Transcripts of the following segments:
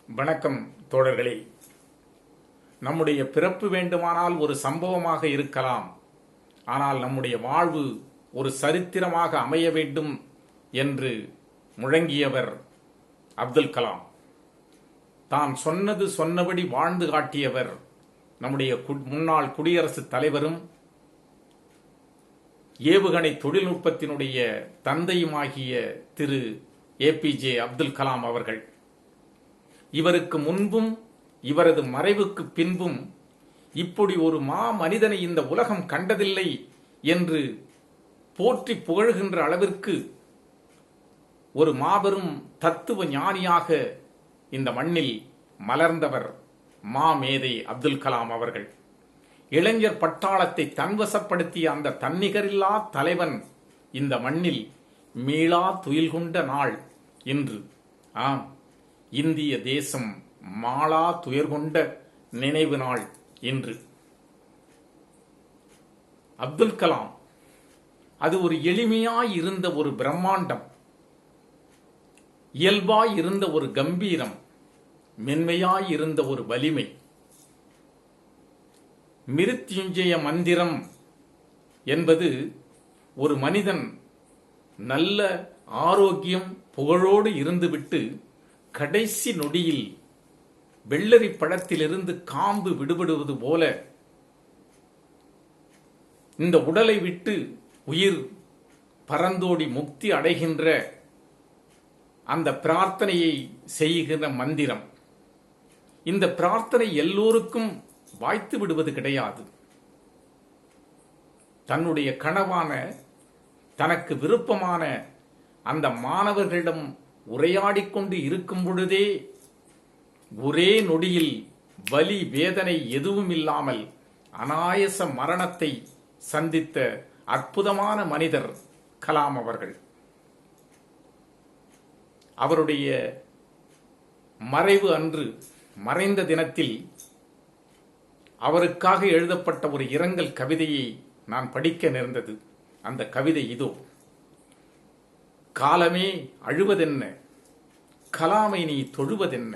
வணக்கம் தோழர்களே. நம்முடைய பிறப்பு வேண்டுமானால் ஒரு சம்பவமாக இருக்கலாம். ஆனால் நம்முடைய வாழ்வு ஒரு சரித்திரமாக அமைய வேண்டும் என்று முழங்கியவர் அப்துல் கலாம். தான் சொன்னது சொன்னபடி வாழ்ந்து காட்டியவர் நம்முடைய முன்னாள் குடியரசுத் தலைவரும் ஏவுகணை தொழில்நுட்பத்தினுடைய தந்தையுமாகிய திரு ஏபிஜே அப்துல் கலாம் அவர்கள். இவருக்கு முன்பும் இவரது மறைவுக்கு பின்பும் இப்படி ஒரு மனிதனை இந்த உலகம் கண்டதில்லை என்று போற்றி புகழ்கின்ற அளவிற்கு ஒரு மாபெரும் தத்துவ ஞானியாக இந்த மண்ணில் மலர்ந்தவர் மேதை அப்துல் கலாம் அவர்கள். இளைஞர் பட்டாளத்தை தன்வசப்படுத்திய அந்த தன்னிகரில்லா தலைவன் இந்த மண்ணில் மீளா துயில் கொண்ட நாள் இன்று. இந்திய தேசம் மாளா துயர் கொண்ட நினைவு நாள் இன்று. அப்துல் கலாம் அது ஒரு எளிமையாய் இருந்த ஒரு பிரம்மாண்டம், இயல்பாய் இருந்த ஒரு கம்பீரம், மென்மையாய் இருந்த ஒரு வலிமை. மிருத்யுஞ்சய மந்திரம் என்பது ஒரு மனிதன் நல்ல ஆரோக்கியம் புகழோடு இருந்துவிட்டு கடைசி நொடியில் வெள்ளரி பழத்திலிருந்து காம்பு விடுபடுவது போல இந்த உடலை விட்டு உயிர் பரந்தோடி முக்தி அடைகின்ற அந்த பிரார்த்தனையை செய்கிற மந்திரம். இந்த பிரார்த்தனை எல்லோருக்கும் வாய்த்து விடுவது கிடையாது. தன்னுடைய கனவான தனக்கு விருப்பமான அந்த மாணவர்களிடம் உரையாடிக்கொண்டு இருக்கும் பொழுதே ஒரே நொடியில் வலி வேதனை எதுவும் இல்லாமல் அனாயச மரணத்தை சந்தித்த அற்புதமான மனிதர் கலாம் அவர்கள். அவருடைய மறைவு அன்று, மறைந்த தினத்தில் அவருக்காக எழுதப்பட்ட ஒரு இரங்கல் கவிதையை நான் படிக்க நேர்ந்தது. அந்த கவிதை இதோ: காலமே அழுவதென்ன, கலாமை நீ தொழுவதென்ன.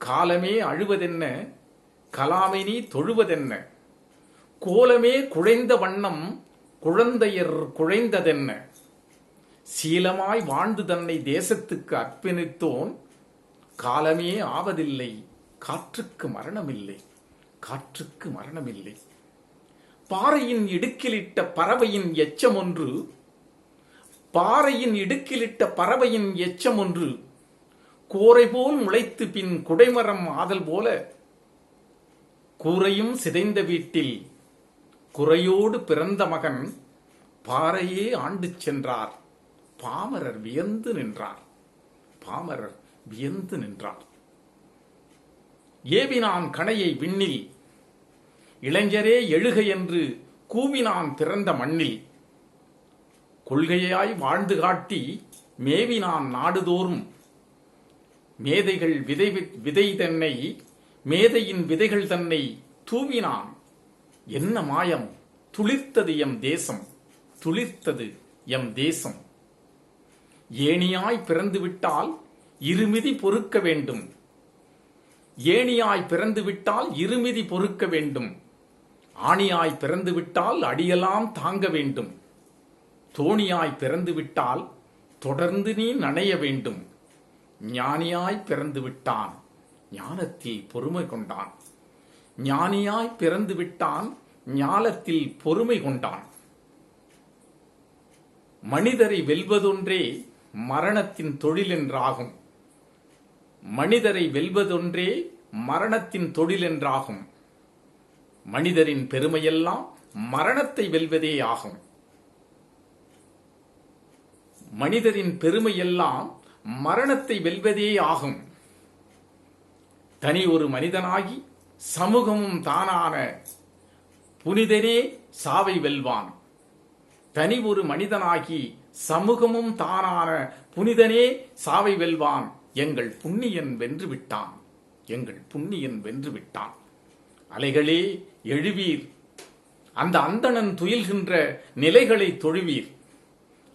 காலமே அழுவதென்ன, கலாமை நீ தொழுவதென்ன. கோலமே குழைந்த வண்ணம் குழந்தையர் குழைந்ததென்ன. சீலமாய் வாழ்ந்து தன்னை தேசத்துக்கு அர்ப்பணித்தோன் காலமே ஆவதில்லை, காற்றுக்கு மரணமில்லை, காற்றுக்கு மரணமில்லை. பாறையின் இடுக்கிலிட்ட பறவையின் எச்சம் ஒன்று, பாறையின் இடுக்கிலிட்ட பறவையின் எச்சம் ஒன்று, கோரை போல் முளைத்து பின் குடைமரம் ஆதல் போல, கூரையும் சிதைந்த வீட்டில் குறையோடு பிறந்த மகன் பாறையே ஆண்டு சென்றார். பாமரர் வியந்து நின்றார், பாமரர் வியந்து நின்றார். ஏவினான் கணையை விண்ணில், இளைஞரே எழுக என்று கூவினான் பிறந்த மண்ணில். கொள்கையாய் வாழ்ந்து காட்டி மேவினான் நாடுதோறும். மேதைகள் விதை தன்னை, மேதையின் விதைகள் தன்னை தூவினான். என்ன மாயம், துளிர்த்தது எம் தேசம், துளிர்த்தது எம் தேசம். ஏணியாய் பிறந்து விட்டால் இருமிதி பொறுக்க வேண்டும், ஏணியாய் பிறந்து விட்டால் இருமிதி பொறுக்க வேண்டும். ஆணியாய் பிறந்து விட்டால் அடியெல்லாம் தாங்க வேண்டும். தோணியாய் பிறந்து விட்டால் தொடர்ந்து நீ நனைய வேண்டும். ஞானியாய் பிறந்து விட்டான், ஞானத்தில் பொறுமை கொண்டான். ஞானியாய் பிறந்து விட்டான், ஞானத்தில் பொறுமை கொண்டான். மனிதரை வெல்வதொன்றே மரணத்தின் தொழில் என்றாகும். மனிதரை வெல்வதொன்றே மரணத்தின் தொழில் என்றாகும். மனிதரின் பெருமையெல்லாம் மரணத்தை வெல்வதே ஆகும். மனிதரின் பெருமையெல்லாம் மரணத்தை வெல்வதே ஆகும். தனி ஒரு மனிதனாகி சமூகமும் தானான புனிதனே சாவை வெல்வான். தனி ஒரு மனிதனாகி சமூகமும் தானான புனிதனே சாவை வெல்வான். எங்கள் புண்ணியன் வென்று விட்டான், எங்கள் புண்ணியன் வென்று விட்டான். அலைகளே எழுவீர், அந்த அந்தணன் துயில்கின்ற நிலைகளை தொழுவீர்.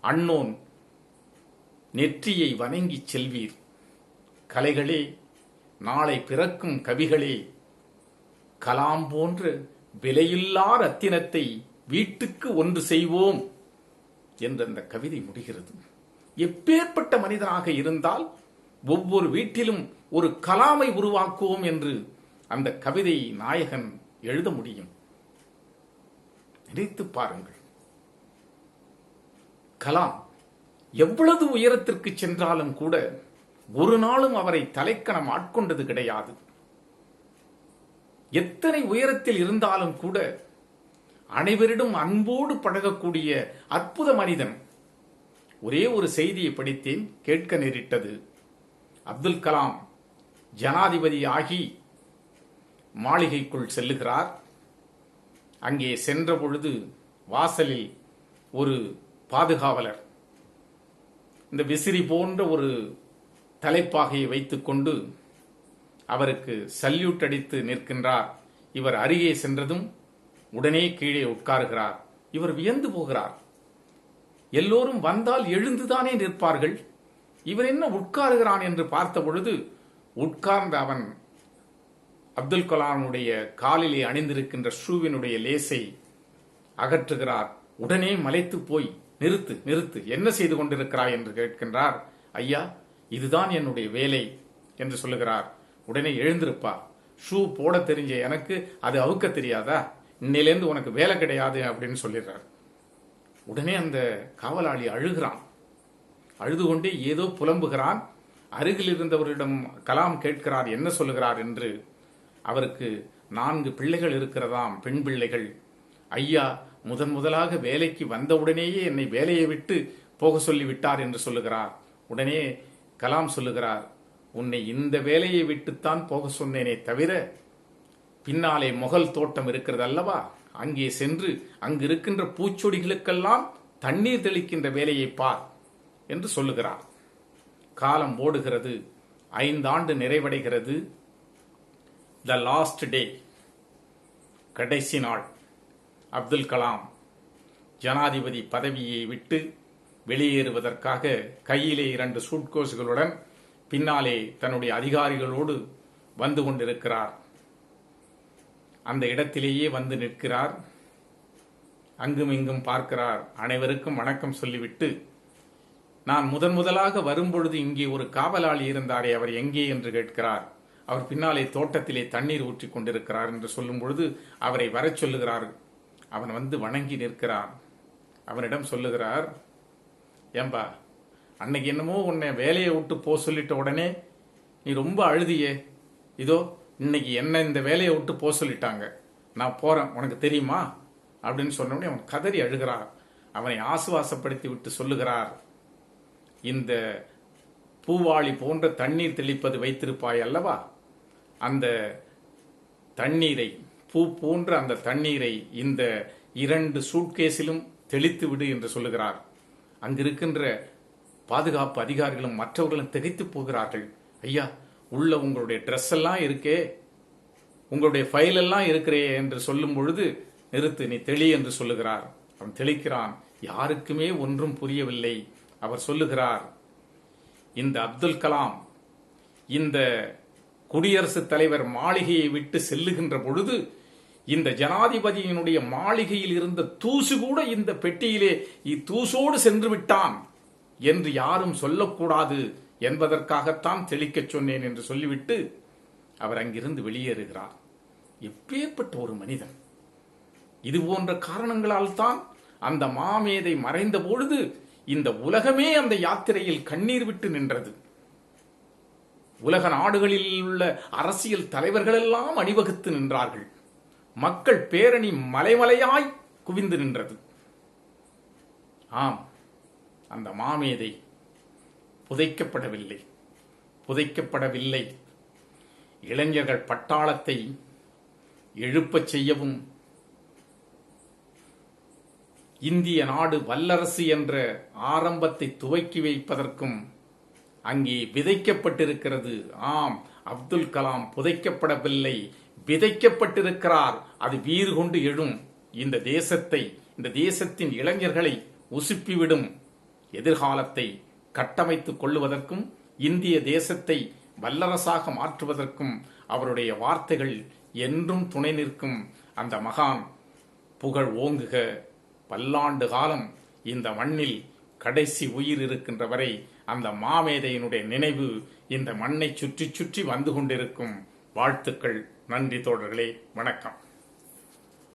அன்னோன் நெற்றியை வணங்கிச் செல்வீர். கலைகளே நாளை பிறக்கும் கவிகளே, கலாம் போன்ற விலையில்லா ரத்தினத்தை வீட்டுக்கு ஒன்று செய்வோம் என்று அந்த கவிதை முடிகிறது. எப்பேற்பட்ட மனிதனாக இருந்தால் ஒவ்வொரு வீட்டிலும் ஒரு கலாமை உருவாக்குவோம் என்று அந்த கவிதை நாயகன் எழுத முடியும். நினைத்து பாருங்கள். கலாம் எவ்வளவு உயரத்திற்கு சென்றாலும் கூட ஒரு நாளும் அவரை தலைக்கணம் ஆட்கொண்டது கிடையாது. எத்தனை உயரத்தில் இருந்தாலும் கூட அனைவரிடம் அன்போடு பழகக்கூடிய அற்புத மனிதன். ஒரே ஒரு செய்தியை படித்தேன், கேட்க நேரிட்டது. அப்துல் கலாம் ஜனாதிபதி ஆகி மாளிகைக்குள் செல்லுகிறார். அங்கே சென்ற பொழுது வாசலில் ஒரு பாதுகாவலர் இந்த விசிறி போன்ற ஒரு தலைப்பாகையை வைத்துக்கொண்டு அவருக்கு சல்யூட் அடித்து நிற்கின்றார். இவர் அருகே சென்றதும் உடனே கீழே உட்காருகிறார். இவர் வியந்து போகிறார். எல்லோரும் வந்தால் எழுந்துதானே நிற்பார்கள், இவர் என்ன உட்காருகிறான் என்று பார்த்த பொழுது உட்கார்ந்த அவன் அப்துல் கலாமுடைய காலிலே அணிந்திருக்கின்ற ஷூவினுடைய லேசை அகற்றுகிறார். உடனே மலைத்து போய் நிறுத்து நிறுத்து, என்ன செய்து கொண்டிருக்கிறாய் என்று கேட்கின்றார். ஐயா, இதுதான் என்னுடைய வேலை என்று சொல்லுகிறார். உடனே எழுந்திருப்பா, ஷூ போட தெரிஞ்ச எனக்கு அது அவுக்க தெரியாதா, இன்னையிலேருந்து உனக்கு வேலை கிடையாது அப்படின்னு சொல்லிடுறார். உடனே அந்த காவலாளி அழுகிறான். அழுது கொண்டே ஏதோ புலம்புகிறான். அருகில் இருந்தவரிடம் கலாம் கேட்கிறார் என்ன சொல்லுகிறார் என்று. அவருக்கு 4 பிள்ளைகள் இருக்கிறதாம், பெண் பிள்ளைகள். ஐயா முதலாக வேலைக்கு வந்தவுடனேயே என்னை வேலையை விட்டு போக சொல்லி விட்டார் என்று சொல்லுகிறார். உடனே கலாம் சொல்லுகிறார், உன்னை இந்த வேலையை விட்டுத்தான் போக சொன்னேனே தவிர பின்னாலே முகல் தோட்டம் இருக்கிறது அல்லவா, அங்கே சென்று அங்கு இருக்கின்ற பூச்சொடிகளுக்கெல்லாம் தண்ணீர் தெளிக்கின்ற வேலையை பார் என்று சொல்லுகிறார். காலம் ஓடுகிறது. 5 ஆண்டு நிறைவடைகிறது. த லாஸ்ட் டே, கடைசி நாள். அப்துல் கலாம் ஜனாதிபதி பதவியை விட்டு வெளியேறுவதற்காக கையிலே 2 சூட்கோஸ்களுடன் பின்னாலே தன்னுடைய அதிகாரிகளோடு வந்து கொண்டிருக்கிறார். அந்த இடத்திலேயே வந்து நிற்கிறார். அங்கும் இங்கும் பார்க்கிறார். அனைவருக்கும் வணக்கம் சொல்லிவிட்டு, நான் முதலாக வரும்பொழுது இங்கே ஒரு காவலாளி இருந்தாரே, அவர் எங்கே என்று கேட்கிறார். அவர் பின்னாலே தோட்டத்திலே தண்ணீர் ஊற்றி கொண்டிருக்கிறார் என்று சொல்லும் பொழுது அவரை வரச் சொல்லுகிறார். அவன் வந்து வணங்கி நிற்கிறான். அவனிடம் சொல்லுகிறார், ஏம்பா, அன்னைக்கு என்னமோ உன்னை வேலையை விட்டு போ சொல்லிட்ட உடனே நீ ரொம்ப அழுதியே, இதோ இன்னைக்கு என்ன இந்த வேலையை விட்டு போ சொல்லிட்டாங்க, நான் போறேன், உனக்கு தெரியுமா அப்படின்னு சொன்ன உடனே அவன் கதறி அழுகிறார். அவனை ஆசுவாசப்படுத்தி விட்டு சொல்லுகிறார், இந்த பூவாளி போன்ற தண்ணீர் தெளிப்பது வைத்திருப்பாய் அல்லவா, அந்த தண்ணீரை, பூ போன்ற அந்த தண்ணீரை இந்த 2 சூட்கேஸிலும் தெளித்து விடு என்று சொல்லுகிறார். அங்கிருக்கின்ற பாதுகாப்பு அதிகாரிகளும் மற்றவர்களும் திகைத்து போகிறார்கள். ஐயா, உள்ள உங்களுடைய ட்ரெஸ் எல்லாம் இருக்கே, உங்களுடைய ஃபைல் எல்லாம் இருக்கிறே என்று சொல்லும் பொழுது, நிறுத்து, நீ தெளி என்று சொல்லுகிறார். அவன் தெளிக்கிறான். யாருக்குமே ஒன்றும் புரியவில்லை. அவர் சொல்லுகிறார், இந்த அப்துல் கலாம் இந்த குடியரசுத் தலைவர் மாளிகையை விட்டு செல்லுகின்ற பொழுது இந்த ஜனாதிபதியினுடைய மாளிகையில் இருந்த தூசு கூட இந்த பெட்டியிலே தூசோடு சென்று விட்டான் என்று யாரும் சொல்லக்கூடாது என்பதற்காகத்தான் தெளிக்கச் சொன்னேன் என்று சொல்லிவிட்டு அவர் அங்கிருந்து வெளியேறுகிறார். எப்பேற்பட்ட ஒரு மனிதன்! இது போன்ற காரணங்களால் தான் அந்த மாமேதை மறைந்த பொழுது இந்த உலகமே அந்த யாத்திரையில் கண்ணீர் விட்டு நின்றது. உலக நாடுகளில் உள்ள அரசியல் தலைவர்களெல்லாம் அணிவகுத்து நின்றார்கள். மக்கள் பேரணி மலைமலையாய் குவிந்து நின்றது. ஆம், அந்த மாமேதை புதைக்கப்படவில்லை, புதைக்கப்படவில்லை. இளைஞர்கள் பட்டாளத்தை எழுப்பச் செய்யவும், இந்திய நாடு வல்லரசு என்ற ஆரம்பத்தை துவக்கி வைப்பதற்கும் அங்கே விதைக்கப்பட்டிருக்கிறது. ஆம், அப்துல் கலாம் புதைக்கப்படவில்லை, விதைக்கப்பட்டிருக்கிறார். அது வீறு கொண்டு எழும். இந்த தேசத்தை, இந்த தேசத்தின் இளைஞர்களை உசுப்பிவிடும். எதிர்காலத்தை கட்டமைத்துக் கொள்ளுவதற்கும், இந்திய தேசத்தை வல்லரசாக மாற்றுவதற்கும் அவருடைய வார்த்தைகள் என்றும் துணை நிற்கும். அந்த மகான் புகழ் ஓங்குக. பல்லாண்டு காலம் இந்த மண்ணில் கடைசி உயிர் இருக்கின்ற வரை அந்த மாமேதையினுடைய நினைவு இந்த மண்ணை சுற்றி சுற்றி வந்து கொண்டிருக்கும். வாழ்த்துக்கள். நன்றி தோழர்களே. வணக்கம்.